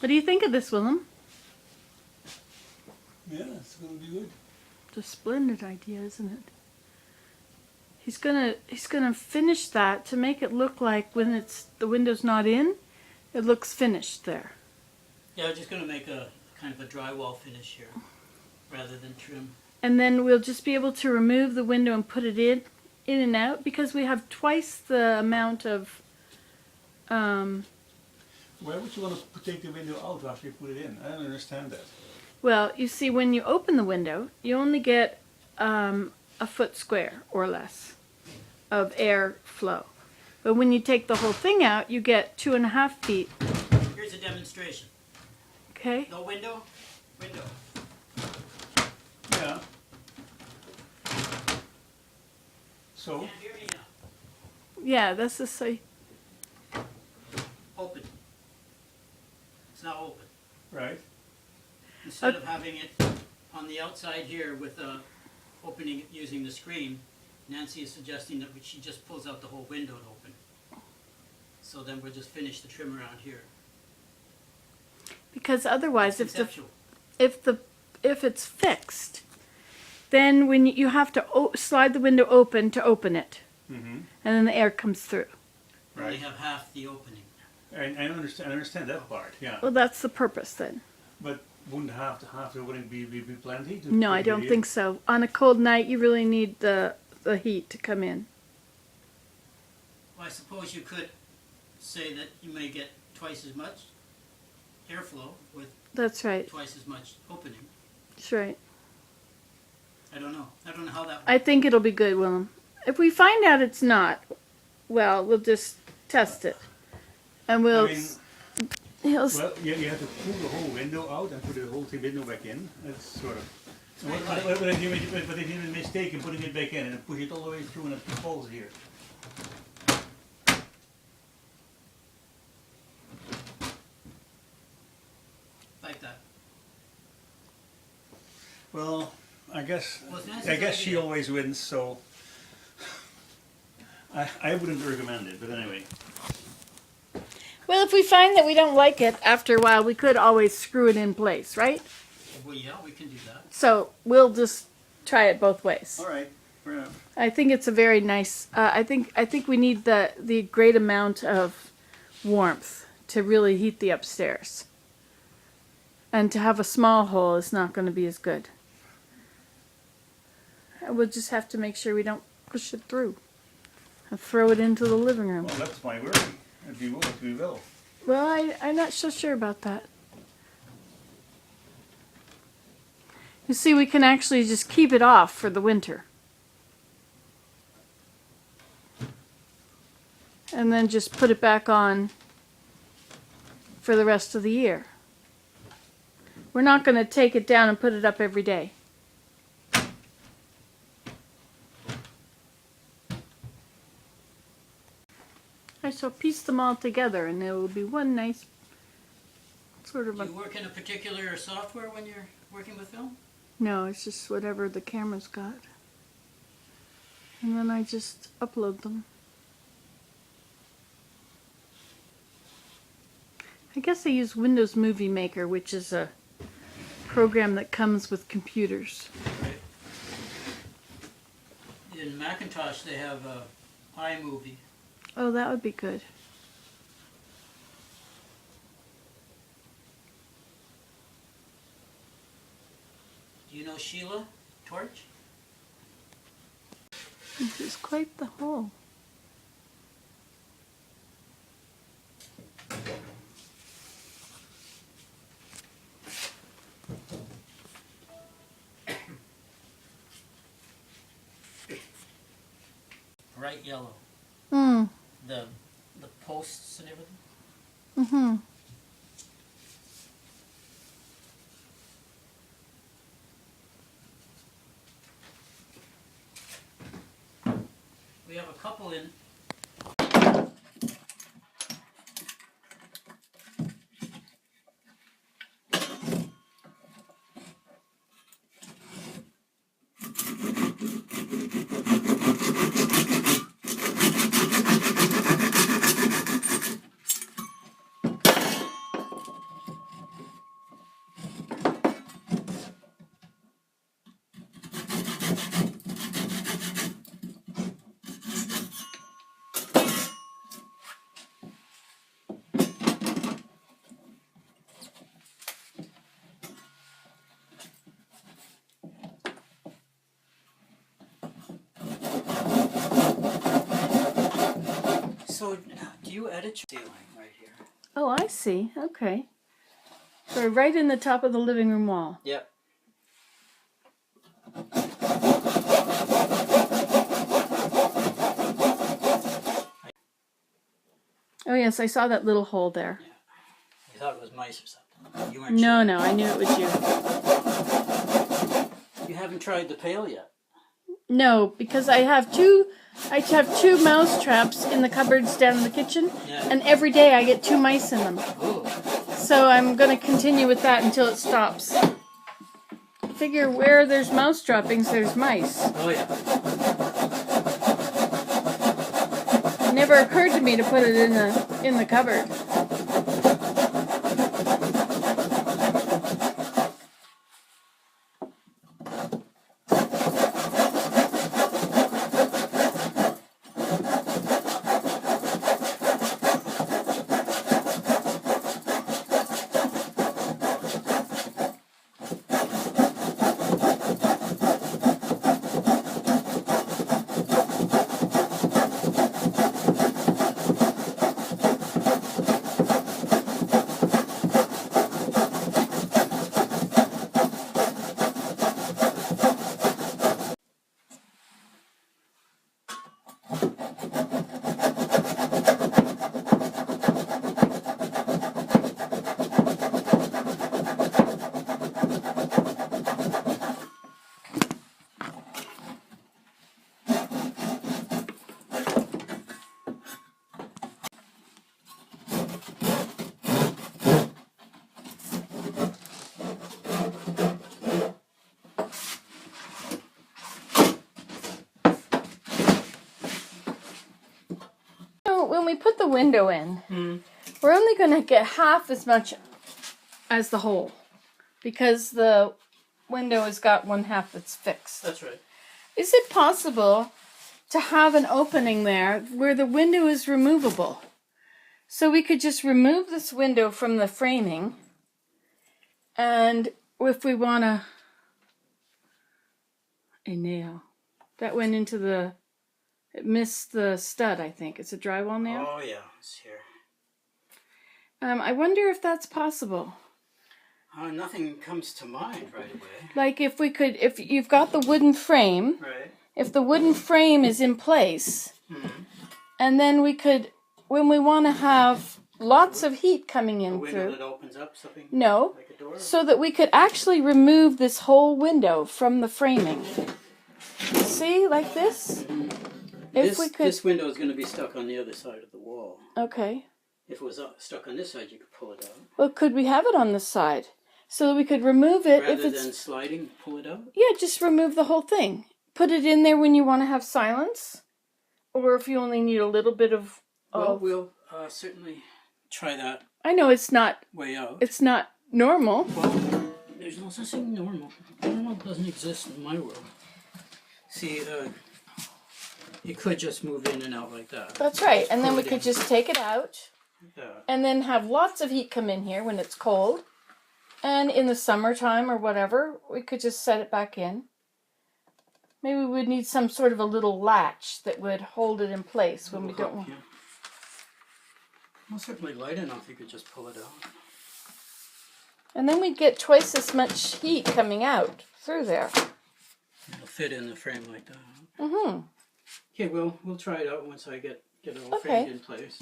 What do you think of this, Willem? Yeah, it's going to be good. It's a splendid idea, isn't it? He's gonna finish that to make it look like when the window's not in, it looks finished there. Yeah, I'm just going to make a kind of a drywall finish here, rather than trim. And then we'll just be able to remove the window and put it in and out, because we have twice the amount of. Why would you want to take the window out after you put it in? I don't understand that. Well, you see, when you open the window, you only get a foot square or less of air flow. But when you take the whole thing out, you get 2.5 feet. Here's a demonstration. Okay. No window, window. Yeah. So? Can't hear me now. Yeah, that's the say. Open. It's now open. Right. Instead of having it on the outside here with opening it using the screen, Nancy is suggesting that she just pulls out the whole window to open. So then we'll just finish the trim around here. Because otherwise, if Conceptual. it's fixed, then when you have to slide the window open to open it, Mm-hmm. and then the air comes through. We only Right. have half the opening. I understand that part, yeah. Well, that's the purpose then. But wouldn't half the wouldn't be plenty? No, I don't think so. On a cold night, you really need the heat to come in. Well, I suppose you could say that you may get twice as much airflow with That's right. twice as much opening. That's right. I don't know. I don't know how that works. I think it'll be good, Willem. If we find out it's not, well, we'll just test it, and we'll. I mean, He'll. well, you have to pull the whole window out and put the whole window back in. That's sort of. But if you made a mistake in putting it back in and push it all the way through and it falls here. Like that. Well, I guess Well, it's Nancy's she idea. always wins, so I wouldn't recommend it. But anyway, Well, if we find that we don't like it after a while, we could always screw it in place, right? Well, yeah, we can do that. So we'll just try it both ways. all right, fair enough. I think it's a very nice. I think we need the great amount of warmth to really heat the upstairs. And to have a small hole is not going to be as good. We'll just have to make sure we don't push it through and throw it into the living room. Well, that's my worry. If we will, we will. Well, I'm not so sure about that. You see, we can actually just keep it off for the winter. And then just put it back on for the rest of the year. We're not going to take it down and put it up every day. I shall piece them all together and there will be one nice sort of Do a... you work in a particular software when you're working with film? No, it's just whatever the camera's got. And then I just upload them. I guess I use Windows Movie Maker, which is a program that comes with computers. Right. In Macintosh, they have iMovie. Oh, that would be good. Do you know Sheila Torch? This is quite the hole. Bright yellow. Hmm. The posts and everything. Mm-hmm. We have a couple in. So, do you edit your ceiling right here? Oh, I see. Okay. So right in the top of the living room wall. Yep. Oh yes, I saw that little hole there. Yeah. I thought it was mice or something. You weren't No, sure. no, I knew it was you. You haven't tried the pail yet. No, because I have two mouse traps in the cupboards down in the kitchen, Yeah. and every day I get 2 mice in them. Ooh. So I'm going to continue with that until it stops. Figure where there's mouse droppings, there's mice. Oh yeah. It never occurred to me to put it in the cupboard. When we put the window in, we're only going to get half as much as the hole, because the window has got 1/2 that's fixed. That's right. Is it possible to have an opening there where the window is removable? So we could just remove this window from the framing, and if we want a nail, that went into the, it missed the stud, I think. It's a drywall nail. Oh yeah, it's here. I wonder if that's possible. Nothing comes to mind right away. Like if we could, if you've got the wooden frame, Right. if the wooden frame is in place, and then we could, when we want to have lots of heat coming A in window through, that opens up, something no, like a door. so that we could actually remove this whole window from the framing. See, like this? If we could, This window is going to be stuck on the other side of the wall. okay. If it was stuck on this side, you could pull it out. Well, could we have it on this side? So that we could remove it if Rather it's... than sliding, pull it out? Yeah, just remove the whole thing. Put it in there when you want to have silence, or if you only need a little bit of... Well, we'll certainly try that I know it's not way out. normal. Well, there's no such thing normal. Normal doesn't exist in my world. See, you could just move in and out like that. That's right. And then Pull we it could in. just take it out Like that. and then have lots of heat come in here when it's cold. And in the summertime or whatever, we could just set it back in. Maybe we would need some sort of a little latch that would hold it in place when we don't want... Yeah. Well, certainly light enough, you could just pull it out. And then we'd get twice as much heat coming out through there. It'll fit in the frame like that. Mm-hmm. Okay, we'll try it out once I get it all Okay. framed in place.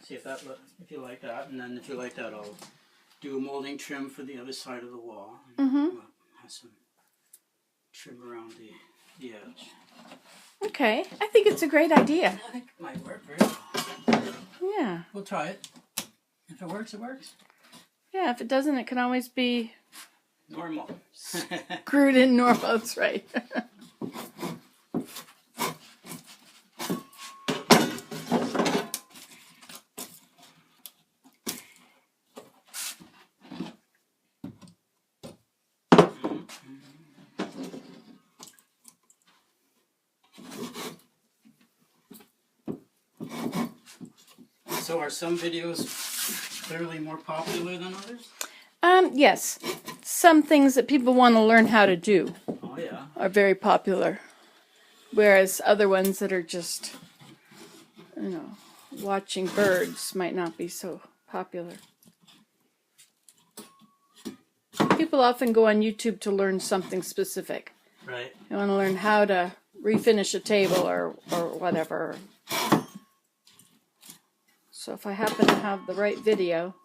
See if if you like that, and then if you like that, I'll do a molding trim for the other side of the wall. Mm-hmm. We'll have some trim around the edge. Okay. I think it's a great idea. I think it might work very well. Yeah. We'll try it. If it works, it works. Yeah, if it doesn't, it can always be Normal. screwed in normal. That's right. So are some videos clearly more popular than others? Yes. Some things that people want to learn how to do Oh yeah. are very popular. Whereas other ones that are just, watching birds might not be so popular. People often go on YouTube to learn something specific. Right. They want to learn how to refinish a table or whatever. So if I happen to have the right video.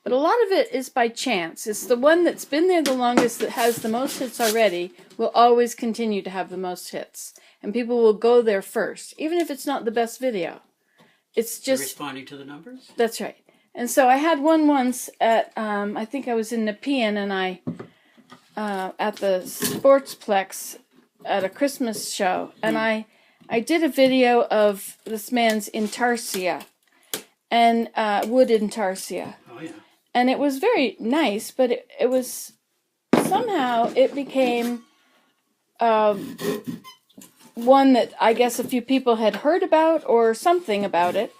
But a lot of it is by chance. It's the one that's been there the longest that has the most hits already will always continue to have the most hits. And people will go there first, even if it's not the best video. It's You're just... responding to the numbers? That's right. And so I had one once at, I think I was in Nepean, and I, at the Sportsplex at a Christmas show, and I did a video of this man's intarsia, and wood intarsia. Oh, yeah. And it was very nice, but it was, somehow it became one that I guess a few people had heard about or something about it.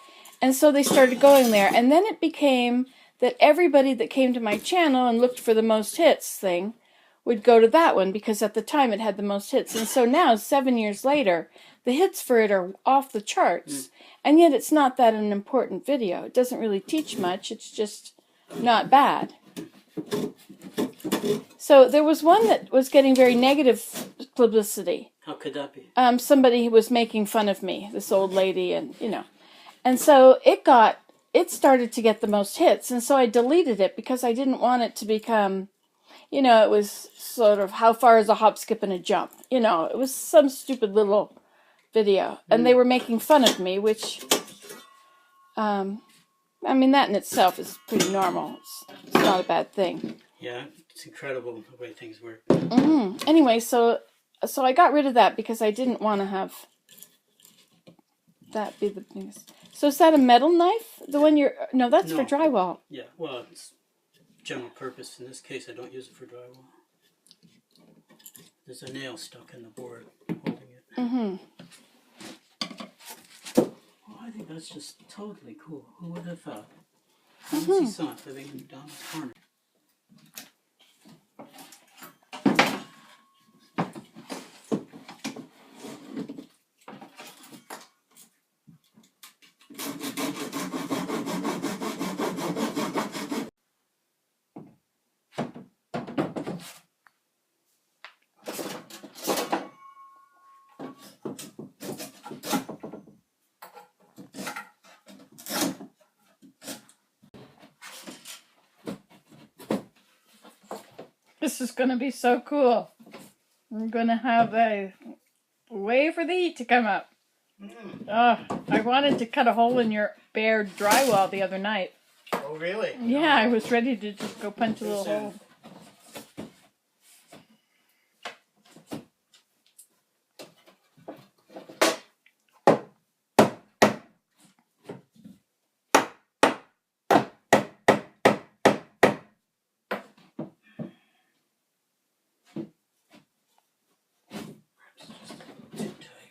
And so they started going there. And then it became that everybody that came to my channel and looked for the most hits thing would go to that one because at the time it had the most hits. And so now, 7 years later, the hits for it are off the charts. And yet it's not that an important video. It doesn't really teach much. It's just not bad. So there was one that was getting very negative publicity. How could that be? Somebody was making fun of me, this old lady, and you know. And so it started to get the most hits, and so I deleted it because I didn't want it to become, you know, it was sort of how far is a hop, skip, and a jump. You know, it was some stupid little video, and they were making fun of me, which, I mean, that in itself is pretty normal. It's not a bad thing. Yeah, it's incredible the way things work. Anyway, so I got rid of that because I didn't want to have that be the biggest. So is that a metal knife? The one you're... No, that's for drywall. Yeah, well, it's general purpose. In this case, I don't use it for drywall. There's a nail stuck in the board holding it. Oh, I think that's just totally cool. Who would have thought? Nancy Sont living in McDonald's Corner. This is going to be so cool. We're going to have a way for the heat to come up. Oh, I wanted to cut a hole in your bare drywall the other night. Oh, really? Yeah, I was ready to just go punch a little hole. Too tight.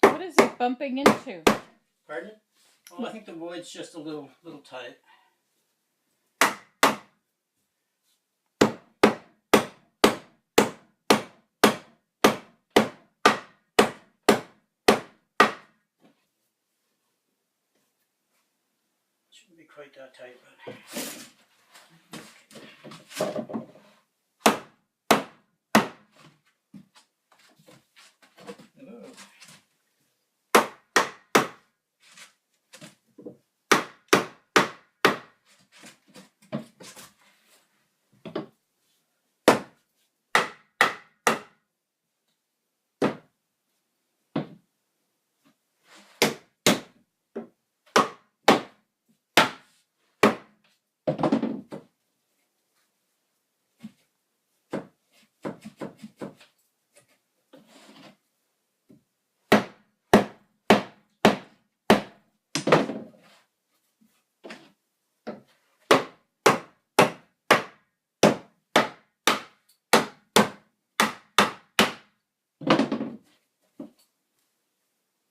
What is it bumping into? Pardon? Oh, I think the void's just a little tight. Shouldn't be quite that tight, but. Ooh.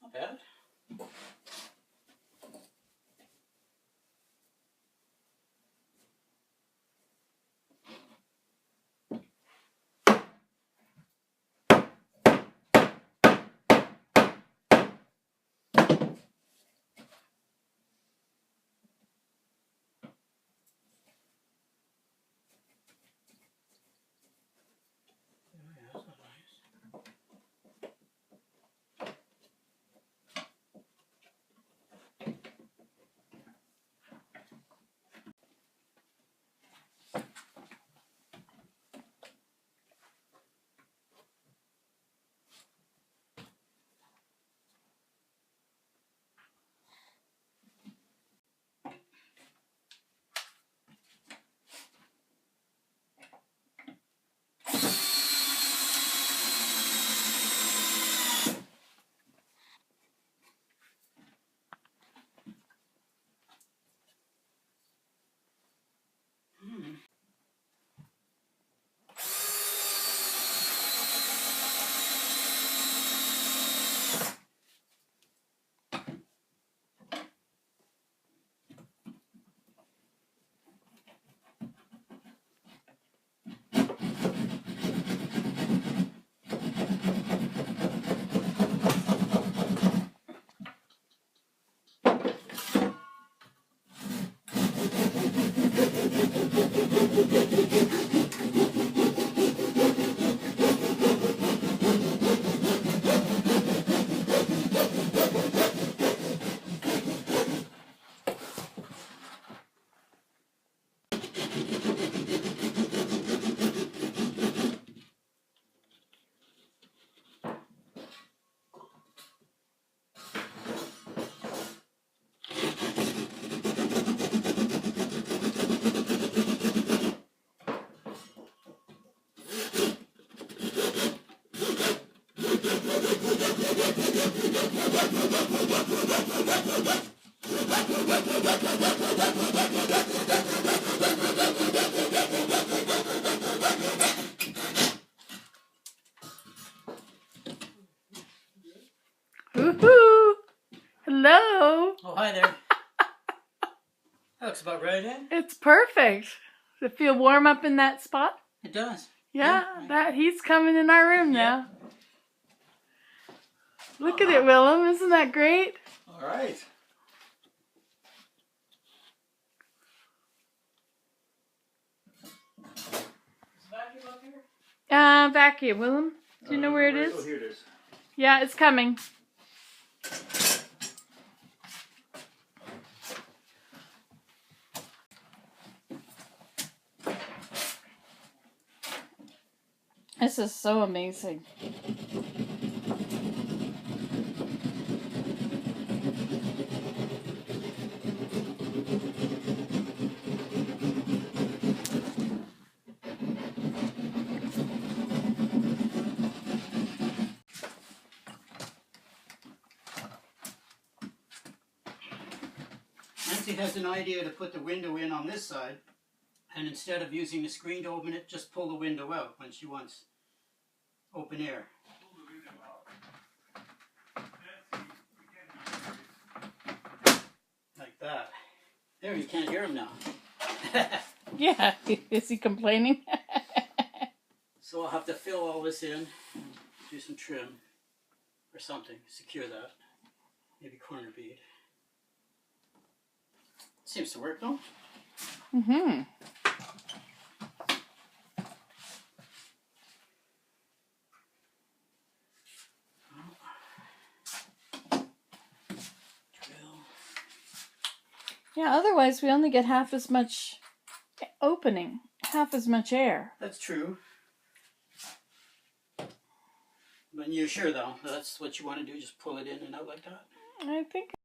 Not bad. Oh, yeah, that's not nice. Woohoo! Hello. Oh, hi there. That looks about right, eh? It's perfect. Does it feel warm up in that spot? It does. Yeah, Yeah. that heat's coming in our room Yeah. now. Look at it, Willem. Isn't that great? All right. Is the vacuum up here? Vacuum, Willem. Do you know where it Oh, is? here it is. Yeah, it's coming. This is so amazing. Nancy has an idea to put the window in on this side, and instead of using the screen to open it, just pull the window out when she wants open air. Like that. There, you can't hear him now. Yeah, is he complaining? So I'll have to fill all this in, do some trim or something, secure that. Maybe corner bead. Seems to work, though. Mm-hmm. Drill. Yeah, otherwise we only get half as much opening, half as much air. That's true. But you're sure, though, that's what you want to do? Just pull it in and out like that? I think